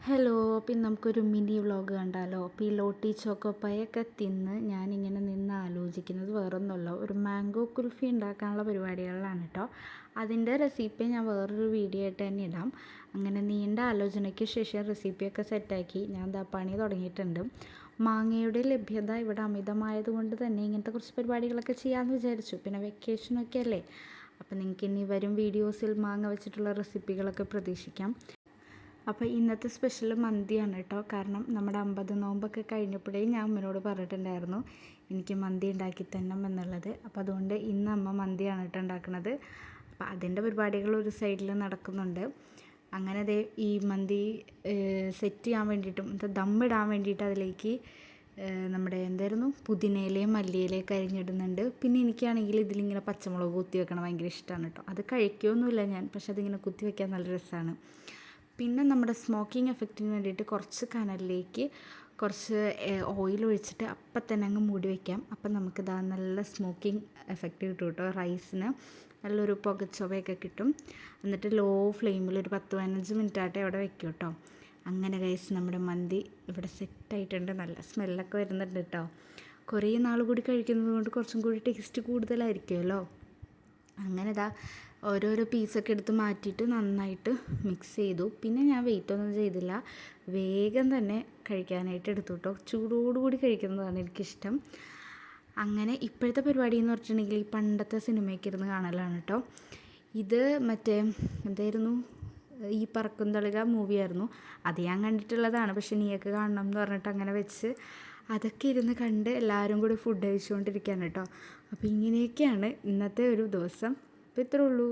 Hello, പിന്നെ നമുക്കൊരു mini vlog കണ്ടാലോ? പിലോട്ടി ചോക്കോപ്പായൊക്കെ തിന്ന് ഞാനിങ്ങനെ നിന്ന് ആലോചിക്കുന്നത് വേറൊന്നുമല്ല, ഒരു മാംഗോ കുൽഫി ഉണ്ടാക്കാനുള്ള പരിപാടികളിലാണ് കേട്ടോ. അതിൻ്റെ റെസിപ്പി ഞാൻ വേറൊരു വീഡിയോ ആയിട്ട് തന്നെ ഇടാം. അങ്ങനെ നീണ്ട ആലോചനയ്ക്ക് ശേഷം റെസിപ്പിയൊക്കെ സെറ്റാക്കി ഞാൻ പണി തുടങ്ങിയിട്ടുണ്ട്. മാങ്ങയുടെ ലഭ്യത ഇവിടെ അമിതമായതുകൊണ്ട് തന്നെ ഇങ്ങനത്തെ കുറച്ച് പരിപാടികളൊക്കെ ചെയ്യാമെന്ന് വിചാരിച്ചു. പിന്നെ വെക്കേഷനൊക്കെ അല്ലേ, അപ്പോൾ നിങ്ങൾക്ക് ഇനി വരും വീഡിയോസിൽ മാങ്ങ വെച്ചിട്ടുള്ള റെസിപ്പികളൊക്കെ പ്രതീക്ഷിക്കാം. അപ്പോൾ ഇന്നത്തെ സ്പെഷ്യൽ മന്തിയാണ് കേട്ടോ. കാരണം നമ്മുടെ 50 നോമ്പൊക്കെ കഴിഞ്ഞപ്പോഴേ ഞാൻ അമ്മനോട് പറഞ്ഞിട്ടുണ്ടായിരുന്നു എനിക്ക് മന്തി ഉണ്ടാക്കി തരണം എന്നുള്ളത്. അപ്പോൾ അതുകൊണ്ട് ഇന്ന് അമ്മ മന്തിയാണ് കേട്ടോ ഉണ്ടാക്കുന്നത്. അപ്പോൾ അതിൻ്റെ പരിപാടികൾ ഒരു സൈഡിൽ നടക്കുന്നുണ്ട്. അങ്ങനെ ദേ ഈ മന്തി സെറ്റ് ചെയ്യാൻ വേണ്ടിയിട്ടും ദമ്മിടാൻ വേണ്ടിയിട്ട് അതിലേക്ക് നമ്മുടെ എന്തായിരുന്നു പുതിനയിലയും മല്ലിയിലയൊക്കെ അരിഞ്ഞിടുന്നുണ്ട്. പിന്നെ എനിക്കാണെങ്കിൽ ഇതിലിങ്ങനെ പച്ചമുളക് കുത്തി വെക്കണം ഭയങ്കര ഇഷ്ടമാണ് കേട്ടോ. അത് കഴിക്കുകയൊന്നുമില്ല ഞാൻ, പക്ഷെ അതിങ്ങനെ കുത്തി വെക്കാൻ നല്ല രസമാണ്. പിന്നെ നമ്മുടെ സ്മോക്കിംഗ് എഫക്റ്റിന് വേണ്ടിയിട്ട് കുറച്ച് കനലിലേക്ക് കുറച്ച് ഓയിൽ ഒഴിച്ചിട്ട് അപ്പം തന്നെ അങ്ങ് മൂടി വയ്ക്കാം. അപ്പം നമുക്കിതാ നല്ല സ്മോക്കിംഗ് എഫക്റ്റ് കിട്ടും കേട്ടോ. റൈസിന് നല്ലൊരു പുകച്ചുവയൊക്കെ കിട്ടും. എന്നിട്ട് ലോ ഫ്ലെയിമിൽ ഒരു 10-15 മിനിറ്റായിട്ട് അവിടെ വെക്കും കേട്ടോ. അങ്ങനെ ഗൈസ് നമ്മുടെ മന്തി ഇവിടെ സെറ്റായിട്ടുണ്ട്. നല്ല സ്മെല്ലൊക്കെ വരുന്നുണ്ട് കേട്ടോ. കുറേ നാൾ കൂടി കഴിക്കുന്നത് കൊണ്ട് കുറച്ചും കൂടി ടേസ്റ്റ് കൂടുതലായിരിക്കുമല്ലോ. അങ്ങനെ ഇതാ ഓരോരോ പീസൊക്കെ എടുത്ത് മാറ്റിയിട്ട് നന്നായിട്ട് മിക്സ് ചെയ്തു. പിന്നെ ഞാൻ വെയിറ്റൊന്നും ചെയ്തില്ല, വേഗം തന്നെ കഴിക്കാനായിട്ട് എടുത്തു കേട്ടോ. ചൂടോടുകൂടി കഴിക്കുന്നതാണ് എനിക്കിഷ്ടം. അങ്ങനെ ഇപ്പോഴത്തെ പരിപാടി എന്ന് പറഞ്ഞിട്ടുണ്ടെങ്കിൽ ഈ പണ്ടത്തെ സിനിമയൊക്കെ ഇരുന്ന് കാണലാണ് കേട്ടോ. ഇത് മറ്റേ എന്തായിരുന്നു, ഈ പറക്കും തളിക മൂവിയായിരുന്നു. അത് ഞാൻ കണ്ടിട്ടുള്ളതാണ്, പക്ഷെ നീയൊക്കെ കാണണം എന്ന് പറഞ്ഞിട്ട് അങ്ങനെ വെച്ച് അതൊക്കെ ഇരുന്ന് കണ്ട് എല്ലാവരും കൂടി ഫുഡ് കഴിച്ചുകൊണ്ടിരിക്കുകയാണ് കേട്ടോ. അപ്പോൾ ഇങ്ങനെയൊക്കെയാണ് ഇന്നത്തെ ഒരു ദിവസം. അപ്പോൾ ഇത്രേ ഉള്ളൂ.